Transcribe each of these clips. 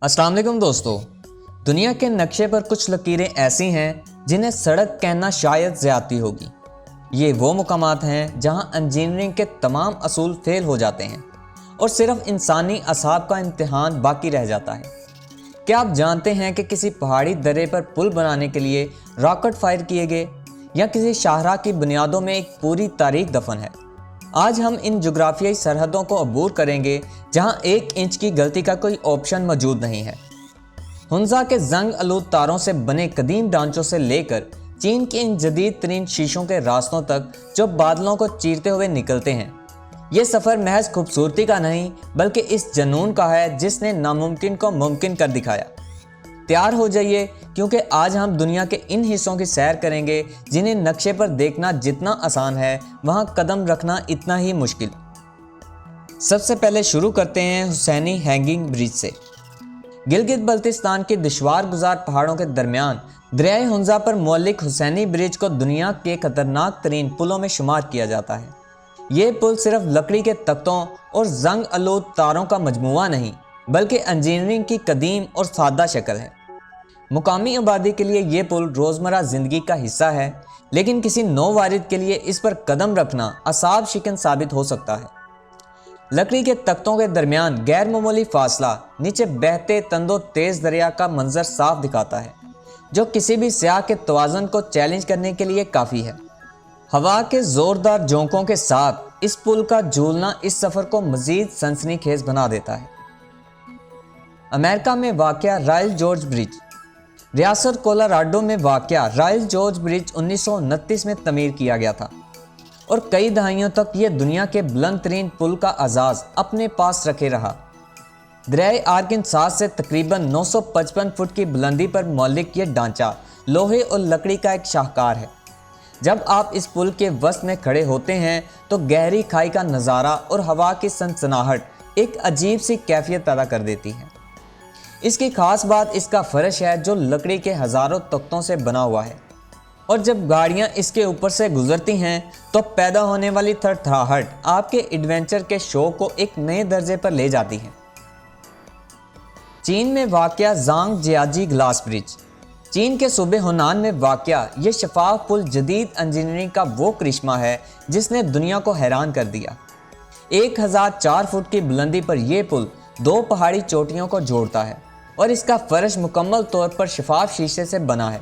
अस्सलाम वालेकुम दोस्तों। दुनिया के नक्शे पर कुछ लकीरें ऐसी हैं जिन्हें सड़क कहना शायद ज़्यादती होगी। ये वो मुकामात हैं जहां इंजीनियरिंग के तमाम असूल फेल हो जाते हैं और सिर्फ इंसानी असाब का इम्तिहान बाकी रह जाता है। क्या आप जानते हैं कि किसी पहाड़ी दर्रे पर पुल बनाने के लिए रॉकेट फायर किए गए या किसी शाहराह की बुनियादों में एक पूरी तारीख दफन है। आज हम इन जोग्राफियाई सरहदों को अबूर करेंगे जहां 1 इंच की गलती का कोई ऑप्शन मौजूद नहीं है। हुंजा के जंग आलूद तारों से बने कदीम ढांचों से लेकर चीन के इन जदीद तरीन शीशों के रास्तों तक जो बादलों को चीरते हुए निकलते हैं, ये सफ़र महज खूबसूरती का नहीं बल्कि इस जनून का है जिसने नामुमकिन को मुमकिन कर दिखाया। तैयार हो जाइए क्योंकि आज हम दुनिया के इन हिस्सों की सैर करेंगे जिन्हें नक्शे पर देखना जितना आसान है वहां कदम रखना इतना ही मुश्किल। सबसे पहले शुरू करते हैं हुसैनी हैंगिंग ब्रिज से। गिलगित बल्तिस्तान के दुश्वार गुजार पहाड़ों के दरमियान दरियाए हुंजा पर मौलिक हुसैनी ब्रिज को दुनिया के खतरनाक तरीन पुलों में शुमार किया जाता है। ये पुल सिर्फ लकड़ी के तख्तों और जंग आलूद तारों का मजमुआ नहीं बल्कि इंजीनियरिंग की कदीम और सादा शक्ल है। मुकामी आबादी के लिए ये पुल रोज़मर्रा ज़िंदगी का हिस्सा है, लेकिन किसी नौवारिद के लिए इस पर कदम रखना असाब शिकन साबित हो सकता है। लकड़ी के तख्तों के दरमियान गैर मामूली फासला नीचे बहते तंदो तेज़ दरिया का मंजर साफ दिखाता है, जो किसी भी स्याह के तवाज़ुन को चैलेंज करने के लिए काफ़ी है। हवा के ज़ोरदार झोंकों के साथ इस पुल का झूलना इस सफ़र को मज़ीद सनसनीखेज़ बना देता है। अमेरिका में वाक़या रॉयल जॉर्ज ब्रिज। रियासत कोलोराडो में वाक़या रॉयल जॉर्ज ब्रिज 1929 में तमीर किया गया था और कई दहाइयों तक ये दुनिया के बुलंद तरीन पुल का आज़ाज़ अपने पास रखे रहा। दरियाए आर्कनसास से तकरीबन 955 फुट की बुलंदी पर मौलिक ये ढांचा लोहे और लकड़ी का एक शाहकार है। जब आप इस पुल के वसत में खड़े होते हैं तो गहरी खाई का नज़ारा और हवा की सनसनाहट एक अजीब सी कैफियत पैदा कर देती है। इसकी खास बात इसका फर्श है जो लकड़ी के हज़ारों तख्तों से बना हुआ है और जब गाड़ियां इसके ऊपर से गुजरती हैं तो पैदा होने वाली थरथराहट आपके एडवेंचर के शो को एक नए दर्जे पर ले जाती है। चीन में वाक़या ज़ांग जियाजी ग्लास ब्रिज। चीन के सूबे हुनान में वाक़या ये शफाफ पुल जदीद इंजीनियरिंग का वो करिश्मा है जिसने दुनिया को हैरान कर दिया। 1004 फुट की बुलंदी पर यह पुल 2 पहाड़ी चोटियों को जोड़ता है और इसका फर्श मुकम्मल तौर पर शफाफ शीशे से बना है।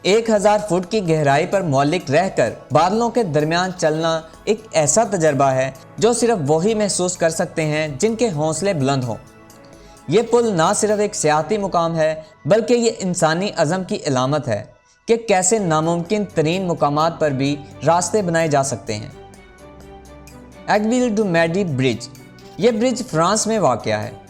1000 फुट की गहराई पर मौलिक रहकर बादलों के दरमियान चलना एक ऐसा तजर्बा है जो सिर्फ वही महसूस कर सकते हैं जिनके हौसले बुलंद हों। ये पुल ना सिर्फ एक सियाती मुकाम है बल्कि ये इंसानी अज़म की अलामत है कि कैसे नामुमकिन तरीन मुकामात पर भी रास्ते बनाए जा सकते हैं। एगविल डू मैडी ब्रिज। ये ब्रिज फ्रांस में वाक़या है।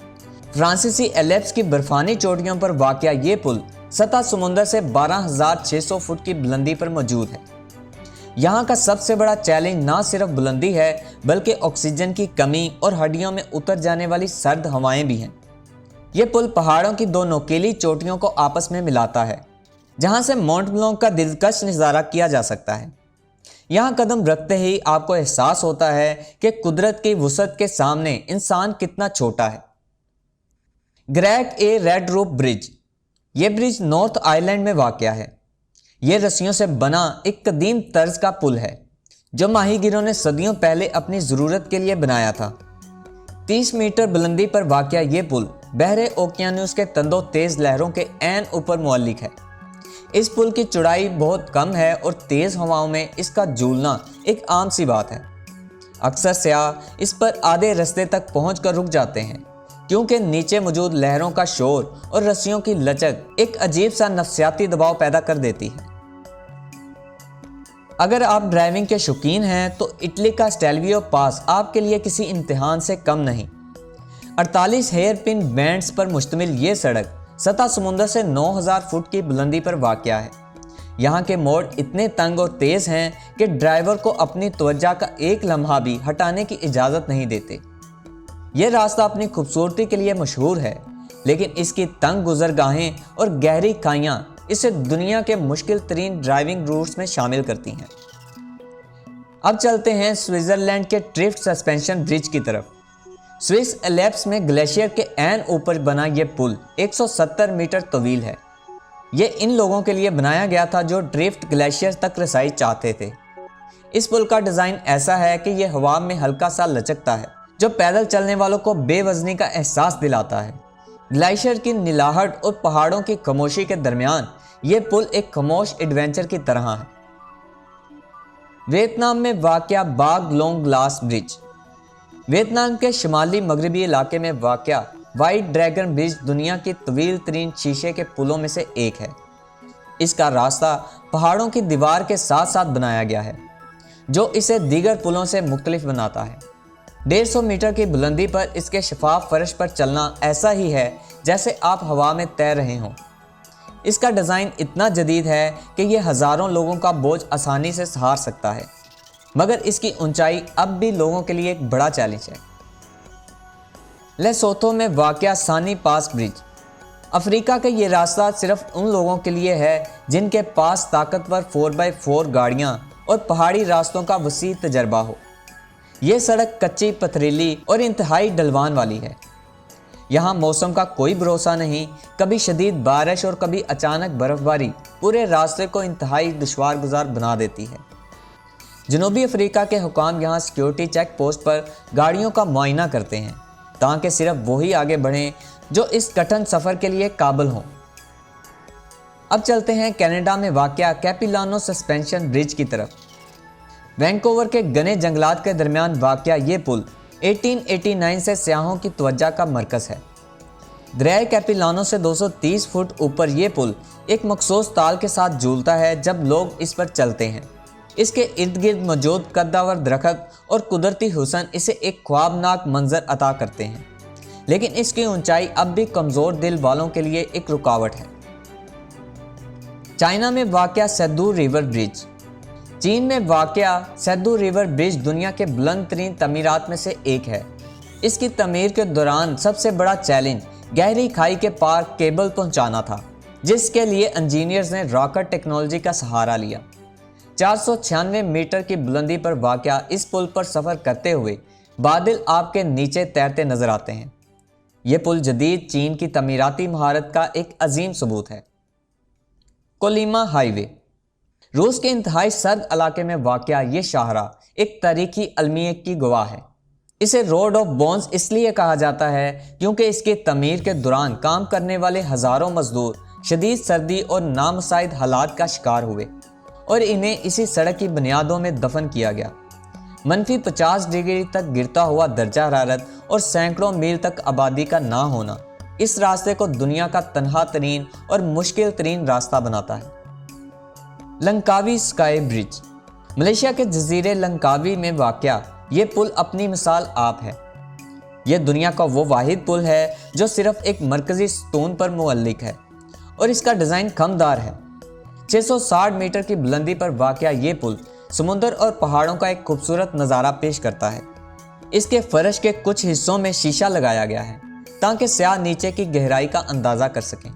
फ्रांसीसी एल्प्स की बर्फानी चोटियों पर वाक़या ये पुल सतह समुंदर से 12,600 फुट की बुलंदी पर मौजूद है। यहाँ का सबसे बड़ा चैलेंज ना सिर्फ बुलंदी है बल्कि ऑक्सीजन की कमी और हड्डियों में उतर जाने वाली सर्द हवाएं भी हैं। ये पुल पहाड़ों की 2 नोकीली चोटियों को आपस में मिलाता है जहाँ से माउंट ब्लॉन्क का दिलकश नज़ारा किया जा सकता है। यहाँ कदम रखते ही आपको एहसास होता है कि कुदरत की वुसअत के सामने इंसान कितना छोटा है। Great a red roof bridge. ये ब्रिज नॉर्थ आयरलैंड में वाक़या है। ये रस्सियों से बना एक कदीम तर्ज का पुल है जो माहीगिरों ने सदियों पहले अपनी ज़रूरत के लिए बनाया था। 30 मीटर बुलंदी पर वाक़या ये पुल बहरे ओकियानूस के तंदो तेज़ लहरों के ऐन ऊपर मुअल्लिक है। इस पुल की चौड़ाई बहुत कम है और तेज़ हवाओं में इसका झूलना एक आम सी बात है। अक्सर सयाह इस पर आधे रास्ते तक पहुंचकर रुक जाते हैं क्योंकि नीचे मौजूद लहरों का शोर और रस्सियों की लचक एक अजीब सा नफसियाती दबाव पैदा कर देती है। अगर आप ड्राइविंग के शौकीन हैं तो इटली का स्टेल्वियो पास आपके लिए किसी इम्तिहान से कम नहीं। 48 हेयर पिन बैंड्स पर मुश्तमिल ये सड़क सतह समुंदर से 9000 फुट की बुलंदी पर वाक़या है। यहाँ के मोड़ इतने तंग और तेज़ हैं कि ड्राइवर को अपनी तवज्जो का एक लम्हा भी हटाने की इजाज़त नहीं देते। यह रास्ता अपनी खूबसूरती के लिए मशहूर है, लेकिन इसकी तंग गुजरगाहें और गहरी खाइयाँ इसे दुनिया के मुश्किल तरीन ड्राइविंग रूट्स में शामिल करती हैं। अब चलते हैं स्विट्ज़रलैंड के ट्रिफ्ट सस्पेंशन ब्रिज की तरफ। स्विस एल्प्स में ग्लेशियर के ऐन ऊपर बना ये पुल 170 मीटर तवील है। ये इन लोगों के लिए बनाया गया था जो ड्रिफ्ट ग्लेशियर तक रसाई चाहते थे। इस पुल का डिज़ाइन ऐसा है कि यह हवा में हल्का सा लचकता है, जो पैदल चलने वालों को बेवजनी का एहसास दिलाता है। ग्लेशियर की नीलाहट और पहाड़ों की खामोशी के दरमियान ये पुल एक खामोश एडवेंचर की तरह है। वियतनाम में वाक़या बाग लोंग ग्लास ब्रिज। वियतनाम के शुमाली मगरबी इलाके में वाक़या वाइट ड्रैगन ब्रिज दुनिया की तवील तरीन शीशे के पुलों में से एक है। इसका रास्ता पहाड़ों की दीवार के साथ साथ बनाया गया है, जो इसे दीगर पुलों से मुख्तलिफ बनाता है। 150 मीटर की बुलंदी पर इसके शफाफ फर्श पर चलना ऐसा ही है जैसे आप हवा में तैर रहे हों। इसका डिज़ाइन इतना जदीद है कि यह हज़ारों लोगों का बोझ आसानी से सहार सकता है, मगर इसकी ऊंचाई अब भी लोगों के लिए एक बड़ा चैलेंज है। लेसोथो में वाक़या सानी पास ब्रिज। अफ्रीका का ये रास्ता सिर्फ उन लोगों के लिए है जिनके पास ताकतवर 4x4 गाड़ियाँ और पहाड़ी रास्तों का वसी तजर्बा हो। ये सड़क कच्ची, पथरीली और इंतहाई ढलवान वाली है। यहाँ मौसम का कोई भरोसा नहीं, कभी शदीद बारिश और कभी अचानक बर्फ़बारी पूरे रास्ते को इंतहाई दुश्वार गुजार बना देती है। जनूबी अफ्रीका के हुकाम यहाँ सिक्योरिटी चेक पोस्ट पर गाड़ियों का मुआयना करते हैं ताकि सिर्फ वही आगे बढ़ें जो इस कठिन सफ़र के लिए काबिल हों। अब चलते हैं कनाडा में वाक़या कैपिलानो सस्पेंशन ब्रिज की तरफ। वैंकूवर के घने जंगलात के दरमियान वाक़या ये पुल 1889 से सयाहों की तवज्जो का मरकज़ है। दरिया कैपिलानो से 230 फुट ऊपर ये पुल एक मखसूस ताल के साथ झूलता है जब लोग इस पर चलते हैं। इसके इर्द गिर्द मौजूद कद्दावर दरख्त और कुदरती हुस्न इसे एक ख्वाबनाक मंजर अता करते हैं, लेकिन इसकी ऊंचाई अब भी कमज़ोर दिल वालों के लिए एक रुकावट है। चाइना में वाक़या सेदू रिवर ब्रिज। चीन में वाक़या सेदू रिवर ब्रिज दुनिया के बुलंद तरीन तमीरात में से एक है। इसकी तमीर के दौरान सबसे बड़ा चैलेंज गहरी खाई के पार केबल पहुंचाना था, जिसके लिए इंजीनियर्स ने रॉकेट टेक्नोलॉजी का सहारा लिया। 496 मीटर की बुलंदी पर वाक़या इस पुल पर सफ़र करते हुए बादल आपके नीचे तैरते नजर आते हैं। ये पुल जदीद चीन की तमीराती महारत का एक अजीम सबूत है। Kolyma highway. रूस के इंतहाई सर्द इलाके में वाक़या ये शाहरा एक तारीखी अलमियत की गवाह है। इसे रोड ऑफ बोन्स इसलिए कहा जाता है क्योंकि इसकी तमीर के दौरान काम करने वाले हज़ारों मजदूर शदीद सर्दी और नामसाइद हालात का शिकार हुए और इन्हें इसी सड़क की बुनियादों में दफन किया गया। -50 डिग्री तक गिरता हुआ दर्जा हरारत और सैकड़ों मील तक आबादी का ना होना इस रास्ते को दुनिया का तन्हा तरीन और मुश्किल तरीन रास्ता बनाता है। Langkawi sky bridge. मलेशिया के जजीरे लंकावी में वाक़या ये पुल अपनी मिसाल आप है। यह दुनिया का वो वाहिद पुल है जो सिर्फ एक मरकजी सतून पर मुअल्लिक है और इसका डिज़ाइन खमदार है। 660 मीटर की बुलंदी पर वाक़या ये पुल समुंदर और पहाड़ों का एक खूबसूरत नज़ारा पेश करता है। इसके फर्श के कुछ हिस्सों में शीशा लगाया गया है ताकि सयाह नीचे की गहराई का अंदाज़ा कर सकें।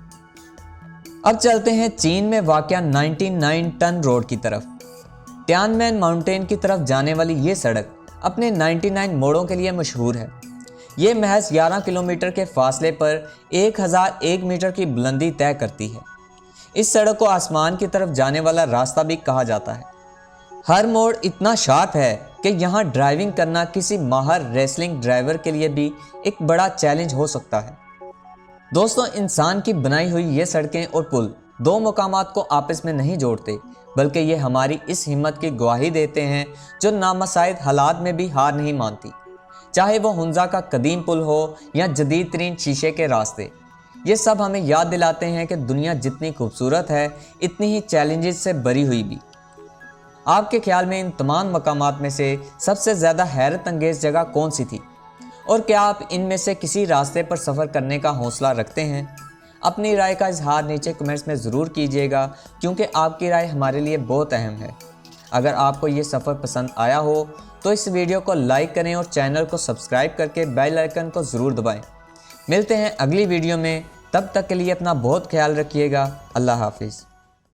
अब चलते हैं चीन में वाक़या 99 टन रोड की तरफ। तियानमेन माउंटेन की तरफ जाने वाली ये सड़क अपने 99 मोड़ों के लिए मशहूर है। ये महज 11 किलोमीटर के फासले पर 1001 मीटर की बुलंदी तय करती है। इस सड़क को आसमान की तरफ जाने वाला रास्ता भी कहा जाता है। हर मोड़ इतना शार्प है कि यहाँ ड्राइविंग करना किसी माहिर रेसलिंग ड्राइवर के लिए भी एक बड़ा चैलेंज हो सकता है। दोस्तों, इंसान की बनाई हुई ये सड़कें और पुल दो मकामात को आपस में नहीं जोड़ते, बल्कि ये हमारी इस हिम्मत की गवाही देते हैं जो नामसाइद हालात में भी हार नहीं मानती, चाहे वो हुंजा का कदीम पुल हो या जदीद तरीन शीशे के रास्ते। ये सब हमें याद दिलाते हैं कि दुनिया जितनी खूबसूरत है इतनी ही चैलेंजेस से भरी हुई भी। आपके ख्याल में इन तमाम मकामात में से सबसे ज़्यादा हैरत अंगेज़ जगह कौन सी थी, और क्या आप इनमें से किसी रास्ते पर सफ़र करने का हौसला रखते हैं? अपनी राय का इजहार नीचे कमेंट्स में ज़रूर कीजिएगा, क्योंकि आपकी राय हमारे लिए बहुत अहम है। अगर आपको ये सफ़र पसंद आया हो तो इस वीडियो को लाइक करें और चैनल को सब्सक्राइब करके बेल आइकन को ज़रूर दबाएं। मिलते हैं अगली वीडियो में, तब तक के लिए अपना बहुत ख्याल रखिएगा। अल्लाह हाफिज़।